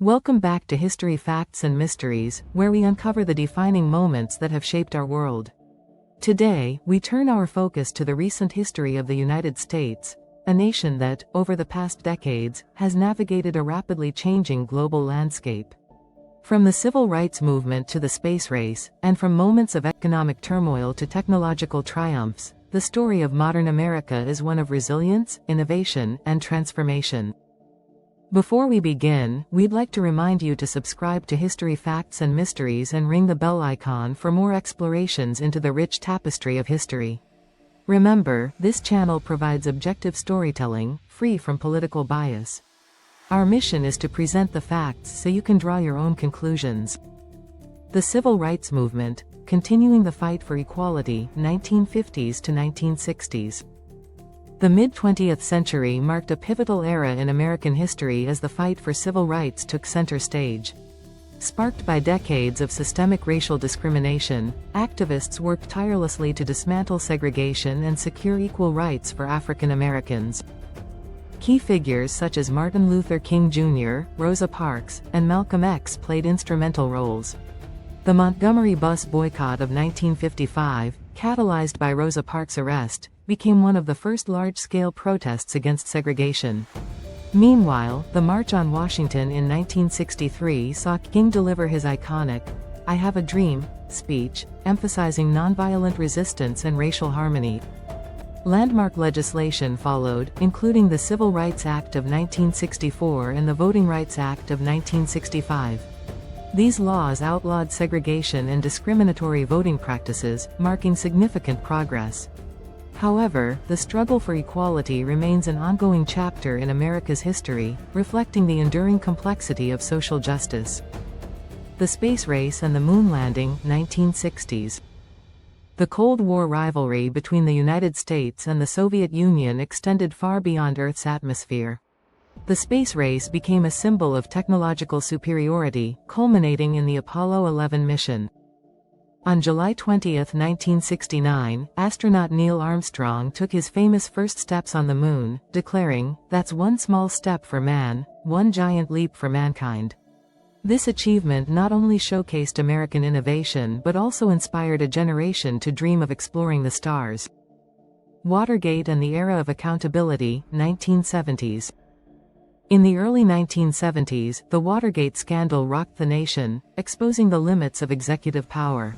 Welcome back to History Facts and Mysteries, where we uncover the defining moments that have shaped our world. Today, we turn our focus to the recent history of the United States, a nation that, over the past decades, has navigated a rapidly changing global landscape. From the civil rights movement to the space race, and from moments of economic turmoil to technological triumphs, the story of modern America is one of resilience, innovation, and transformation. Before we begin, we'd like to remind you to subscribe to History Facts and Mysteries and ring the bell icon for more explorations into the rich tapestry of history. Remember, this channel provides objective storytelling, free from political bias. Our mission is to present the facts so you can draw your own conclusions. The Civil Rights Movement, continuing the fight for equality, 1950s to 1960s. The mid-20th century marked a pivotal era in American history as the fight for civil rights took center stage. Sparked by decades of systemic racial discrimination, activists worked tirelessly to dismantle segregation and secure equal rights for African Americans. Key figures such as Martin Luther King Jr., Rosa Parks, and Malcolm X played instrumental roles. The Montgomery bus boycott of 1955, catalyzed by Rosa Parks' arrest, became one of the first large-scale protests against segregation. Meanwhile, the March on Washington in 1963 saw King deliver his iconic, "I Have a Dream" speech, emphasizing nonviolent resistance and racial harmony. Landmark legislation followed, including the Civil Rights Act of 1964 and the Voting Rights Act of 1965. These laws outlawed segregation and discriminatory voting practices, marking significant progress. However, the struggle for equality remains an ongoing chapter in America's history, reflecting the enduring complexity of social justice. The space race and the moon landing, 1960s. The Cold War rivalry between the United States and the Soviet Union extended far beyond Earth's atmosphere. The space race became a symbol of technological superiority, culminating in the Apollo 11 mission. On July 20, 1969, astronaut Neil Armstrong took his famous first steps on the moon, declaring, "That's one small step for man, one giant leap for mankind." This achievement not only showcased American innovation but also inspired a generation to dream of exploring the stars. Watergate and the era of accountability, 1970s. In the early 1970s, the Watergate scandal rocked the nation, exposing the limits of executive power.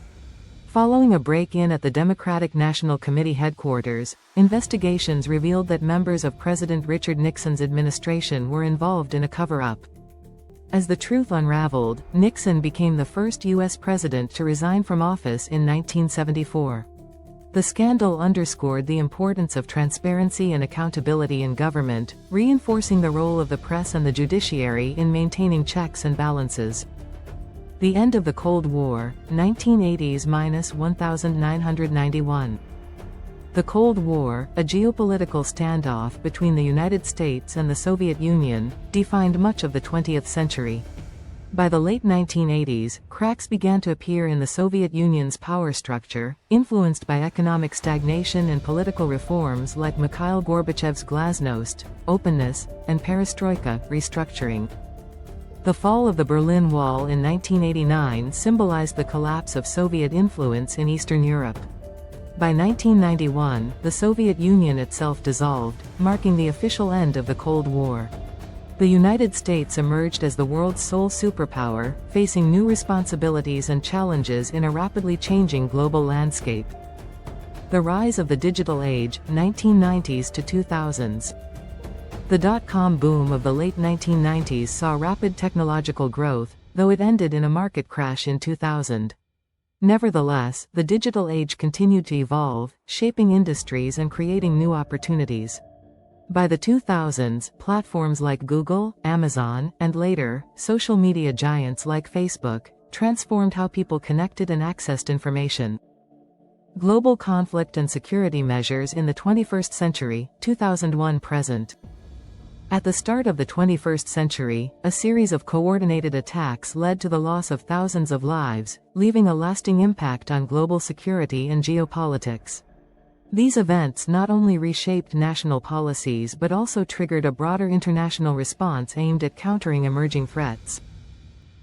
Following a break-in at the Democratic National Committee headquarters, investigations revealed that members of President Richard Nixon's administration were involved in a cover-up. As the truth unraveled, Nixon became the first U.S. president to resign from office in 1974. The scandal underscored the importance of transparency and accountability in government, reinforcing the role of the press and the judiciary in maintaining checks and balances. The end of the Cold War, 1980s–1991. The Cold War, a geopolitical standoff between the United States and the Soviet Union, defined much of the 20th century. By the late 1980s, cracks began to appear in the Soviet Union's power structure, influenced by economic stagnation and political reforms like Mikhail Gorbachev's glasnost, openness, and perestroika, restructuring. The fall of the Berlin Wall in 1989 symbolized the collapse of Soviet influence in Eastern Europe. By 1991, the Soviet Union itself dissolved, marking the official end of the Cold War. The United States emerged as the world's sole superpower, facing new responsibilities and challenges in a rapidly changing global landscape. The rise of the digital age, 1990s to 2000s. The dot-com boom of the late 1990s saw rapid technological growth, though it ended in a market crash in 2000. Nevertheless, the digital age continued to evolve, shaping industries and creating new opportunities. By the 2000s, platforms like Google, Amazon, and later, social media giants like Facebook, transformed how people connected and accessed information. Global conflict and security measures in the 21st century, 2001–present. At the start of the 21st century, a series of coordinated attacks led to the loss of thousands of lives, leaving a lasting impact on global security and geopolitics. These events not only reshaped national policies but also triggered a broader international response aimed at countering emerging threats.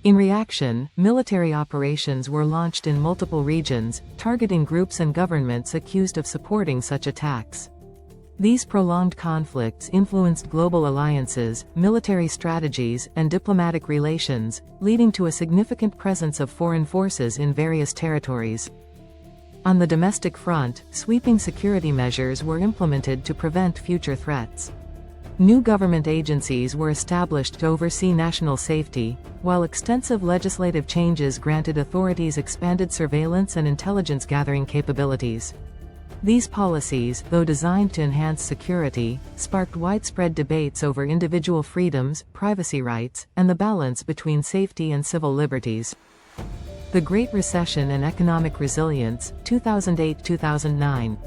In reaction, military operations were launched in multiple regions, targeting groups and governments accused of supporting such attacks. These prolonged conflicts influenced global alliances, military strategies, and diplomatic relations, leading to a significant presence of foreign forces in various territories. On the domestic front, sweeping security measures were implemented to prevent future threats. New government agencies were established to oversee national safety, while extensive legislative changes granted authorities expanded surveillance and intelligence gathering capabilities. These policies, though designed to enhance security, sparked widespread debates over individual freedoms, privacy rights, and the balance between safety and civil liberties. The Great Recession and Economic Resilience, 2008-2009.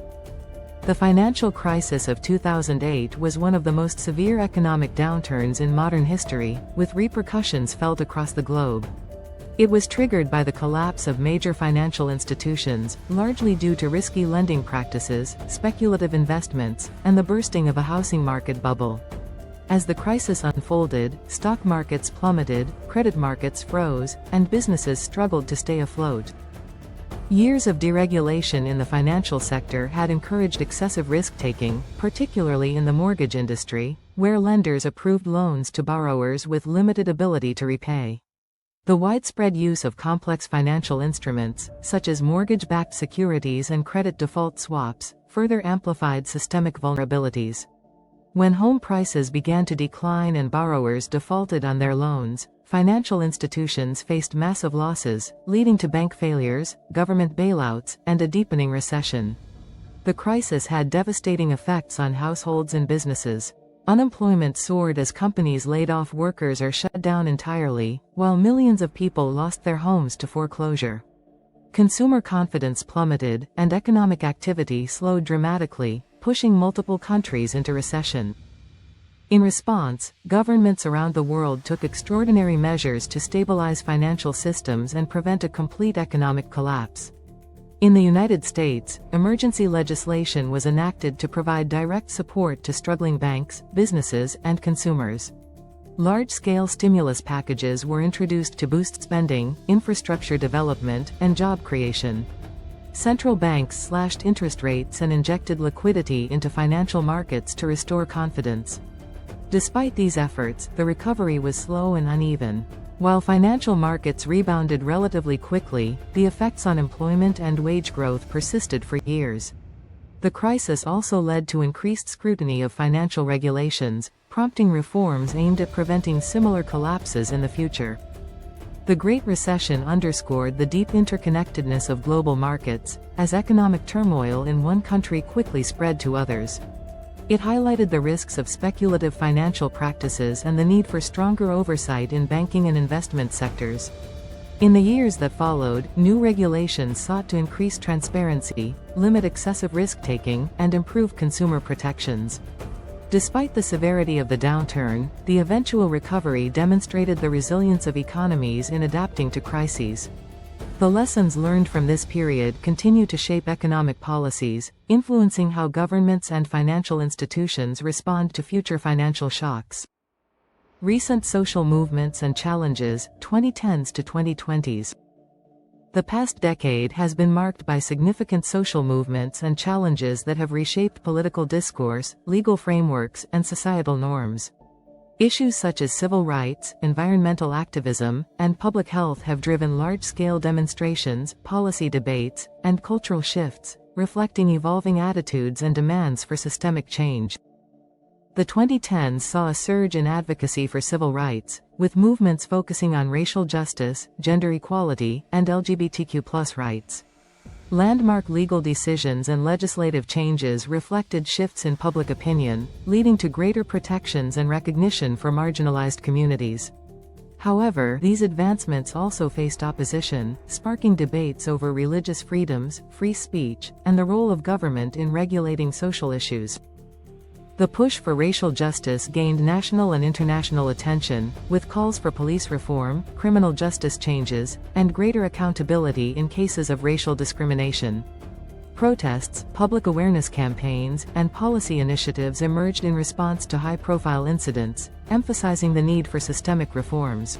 The financial crisis of 2008 was one of the most severe economic downturns in modern history, with repercussions felt across the globe. It was triggered by the collapse of major financial institutions, largely due to risky lending practices, speculative investments, and the bursting of a housing market bubble. As the crisis unfolded, stock markets plummeted, credit markets froze, and businesses struggled to stay afloat. Years of deregulation in the financial sector had encouraged excessive risk-taking, particularly in the mortgage industry, where lenders approved loans to borrowers with limited ability to repay. The widespread use of complex financial instruments, such as mortgage-backed securities and credit default swaps, further amplified systemic vulnerabilities. When home prices began to decline and borrowers defaulted on their loans, financial institutions faced massive losses, leading to bank failures, government bailouts, and a deepening recession. The crisis had devastating effects on households and businesses. Unemployment soared as companies laid off workers or shut down entirely, while millions of people lost their homes to foreclosure. Consumer confidence plummeted, and economic activity slowed dramatically, pushing multiple countries into recession. In response, governments around the world took extraordinary measures to stabilize financial systems and prevent a complete economic collapse. In the United States, emergency legislation was enacted to provide direct support to struggling banks, businesses, and consumers. Large-scale stimulus packages were introduced to boost spending, infrastructure development, and job creation. Central banks slashed interest rates and injected liquidity into financial markets to restore confidence. Despite these efforts, the recovery was slow and uneven. While financial markets rebounded relatively quickly, the effects on employment and wage growth persisted for years. The crisis also led to increased scrutiny of financial regulations, prompting reforms aimed at preventing similar collapses in the future. The Great Recession underscored the deep interconnectedness of global markets, as economic turmoil in one country quickly spread to others. It highlighted the risks of speculative financial practices and the need for stronger oversight in banking and investment sectors. In the years that followed, new regulations sought to increase transparency, limit excessive risk-taking, and improve consumer protections. Despite the severity of the downturn, the eventual recovery demonstrated the resilience of economies in adapting to crises. The lessons learned from this period continue to shape economic policies, influencing how governments and financial institutions respond to future financial shocks. Recent social movements and challenges, 2010s to 2020s. The past decade has been marked by significant social movements and challenges that have reshaped political discourse, legal frameworks, and societal norms. Issues such as civil rights, environmental activism, and public health have driven large-scale demonstrations, policy debates, and cultural shifts, reflecting evolving attitudes and demands for systemic change. The 2010s saw a surge in advocacy for civil rights, with movements focusing on racial justice, gender equality, and LGBTQ+ rights. Landmark legal decisions and legislative changes reflected shifts in public opinion, leading to greater protections and recognition for marginalized communities. However, these advancements also faced opposition, sparking debates over religious freedoms, free speech, and the role of government in regulating social issues. The push for racial justice gained national and international attention, with calls for police reform, criminal justice changes, and greater accountability in cases of racial discrimination. Protests, public awareness campaigns, and policy initiatives emerged in response to high-profile incidents, emphasizing the need for systemic reforms.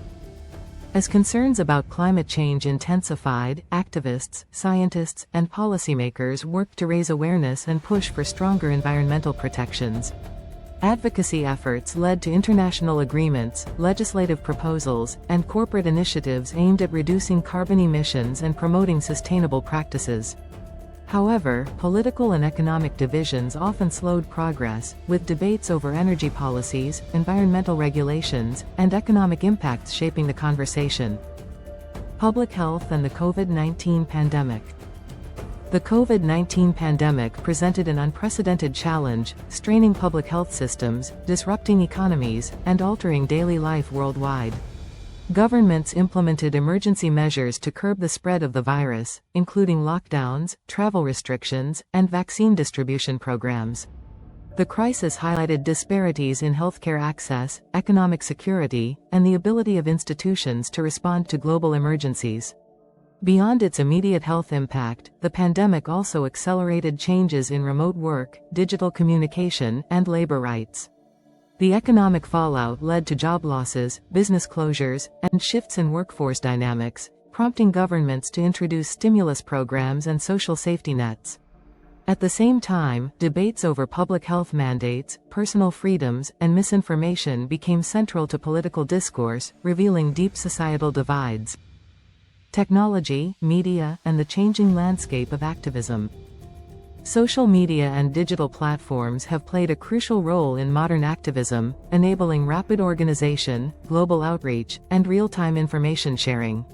As concerns about climate change intensified, activists, scientists, and policymakers worked to raise awareness and push for stronger environmental protections. Advocacy efforts led to international agreements, legislative proposals, and corporate initiatives aimed at reducing carbon emissions and promoting sustainable practices. However, political and economic divisions often slowed progress, with debates over energy policies, environmental regulations, and economic impacts shaping the conversation. Public health and the COVID-19 pandemic. The COVID-19 pandemic presented an unprecedented challenge, straining public health systems, disrupting economies, and altering daily life worldwide. Governments implemented emergency measures to curb the spread of the virus, including lockdowns, travel restrictions, and vaccine distribution programs. The crisis highlighted disparities in healthcare access, economic security, and the ability of institutions to respond to global emergencies. Beyond its immediate health impact, the pandemic also accelerated changes in remote work, digital communication, and labor rights. The economic fallout led to job losses, business closures, and shifts in workforce dynamics, prompting governments to introduce stimulus programs and social safety nets. At the same time, debates over public health mandates, personal freedoms, and misinformation became central to political discourse, revealing deep societal divides. Technology, media, and the changing landscape of activism. Social media and digital platforms have played a crucial role in modern activism, enabling rapid organization, global outreach, and real-time information sharing.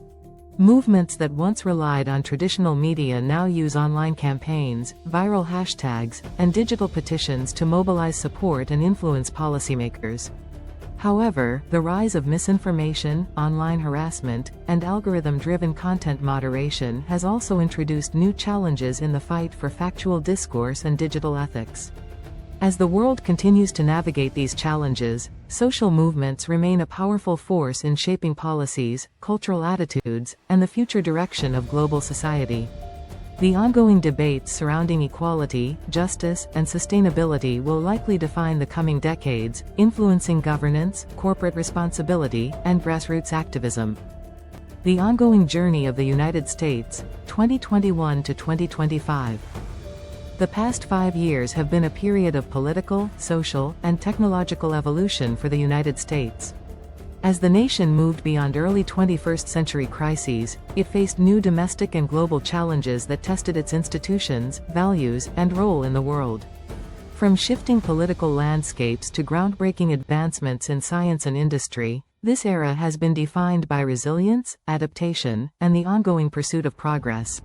Movements that once relied on traditional media now use online campaigns, viral hashtags, and digital petitions to mobilize support and influence policymakers. However, the rise of misinformation, online harassment, and algorithm-driven content moderation has also introduced new challenges in the fight for factual discourse and digital ethics. As the world continues to navigate these challenges, social movements remain a powerful force in shaping policies, cultural attitudes, and the future direction of global society. The ongoing debates surrounding equality, justice, and sustainability will likely define the coming decades, influencing governance, corporate responsibility, and grassroots activism. The ongoing journey of the United States, 2021 to 2025. The past 5 years have been a period of political, social, and technological evolution for the United States. As the nation moved beyond early 21st century crises, it faced new domestic and global challenges that tested its institutions, values, and role in the world. From shifting political landscapes to groundbreaking advancements in science and industry, this era has been defined by resilience, adaptation, and the ongoing pursuit of progress.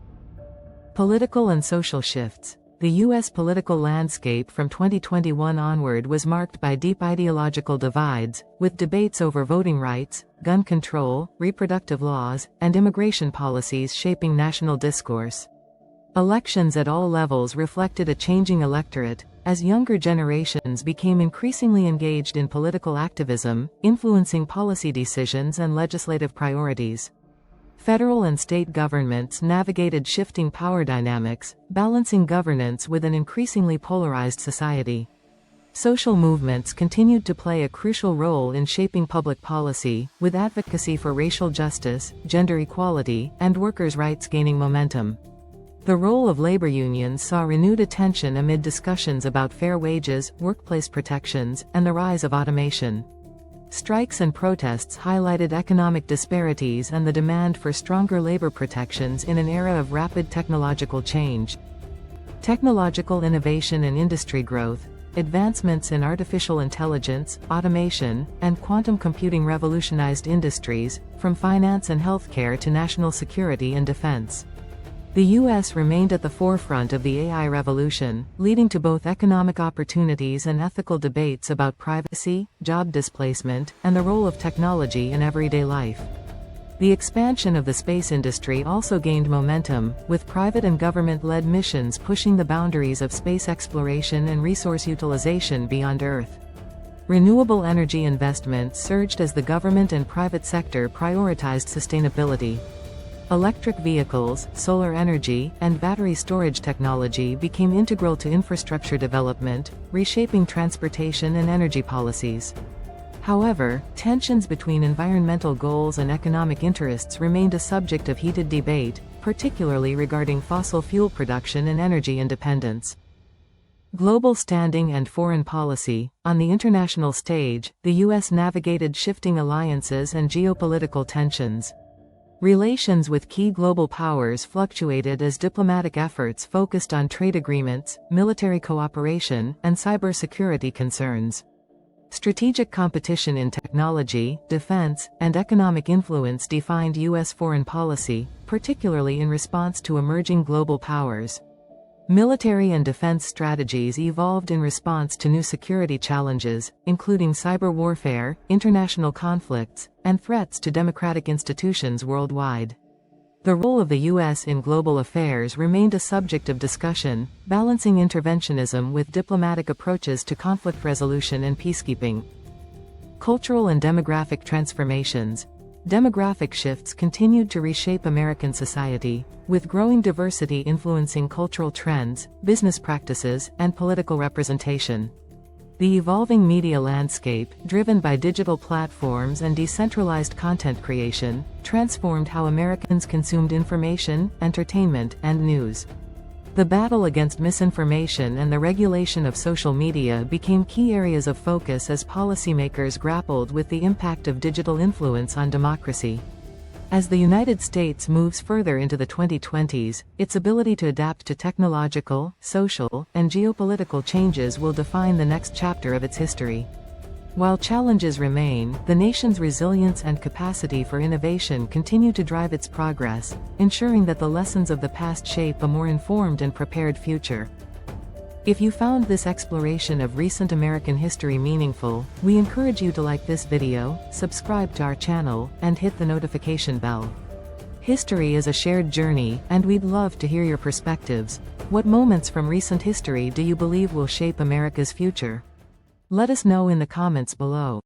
Political and social shifts. The U.S. political landscape from 2021 onward was marked by deep ideological divides, with debates over voting rights, gun control, reproductive laws, and immigration policies shaping national discourse. Elections at all levels reflected a changing electorate, as younger generations became increasingly engaged in political activism, influencing policy decisions and legislative priorities. Federal and state governments navigated shifting power dynamics, balancing governance with an increasingly polarized society. Social movements continued to play a crucial role in shaping public policy, with advocacy for racial justice, gender equality, and workers' rights gaining momentum. The role of labor unions saw renewed attention amid discussions about fair wages, workplace protections, and the rise of automation. Strikes and protests highlighted economic disparities and the demand for stronger labor protections in an era of rapid technological change. Technological innovation and industry growth. Advancements in artificial intelligence, automation, and quantum computing revolutionized industries, from finance and healthcare to national security and defense. The U.S. remained at the forefront of the AI revolution, leading to both economic opportunities and ethical debates about privacy, job displacement, and the role of technology in everyday life. The expansion of the space industry also gained momentum, with private and government-led missions pushing the boundaries of space exploration and resource utilization beyond Earth. Renewable energy investment surged as the government and private sector prioritized sustainability. Electric vehicles, solar energy, and battery storage technology became integral to infrastructure development, reshaping transportation and energy policies. However, tensions between environmental goals and economic interests remained a subject of heated debate, particularly regarding fossil fuel production and energy independence. Global standing and foreign policy. On the international stage, the U.S. navigated shifting alliances and geopolitical tensions. Relations with key global powers fluctuated as diplomatic efforts focused on trade agreements, military cooperation, and cybersecurity concerns. Strategic competition in technology, defense, and economic influence defined U.S. foreign policy, particularly in response to emerging global powers. Military and defense strategies evolved in response to new security challenges, including cyber warfare, international conflicts, and threats to democratic institutions worldwide. The role of the U.S. in global affairs remained a subject of discussion, balancing interventionism with diplomatic approaches to conflict resolution and peacekeeping. Cultural and demographic transformations. Demographic shifts continued to reshape American society, with growing diversity influencing cultural trends, business practices, and political representation. The evolving media landscape, driven by digital platforms and decentralized content creation, transformed how Americans consumed information, entertainment, and news. The battle against misinformation and the regulation of social media became key areas of focus as policymakers grappled with the impact of digital influence on democracy. As the United States moves further into the 2020s, its ability to adapt to technological, social, and geopolitical changes will define the next chapter of its history. While challenges remain, the nation's resilience and capacity for innovation continue to drive its progress, ensuring that the lessons of the past shape a more informed and prepared future. If you found this exploration of recent American history meaningful, we encourage you to like this video, subscribe to our channel, and hit the notification bell. History is a shared journey, and we'd love to hear your perspectives. What moments from recent history do you believe will shape America's future? Let us know in the comments below.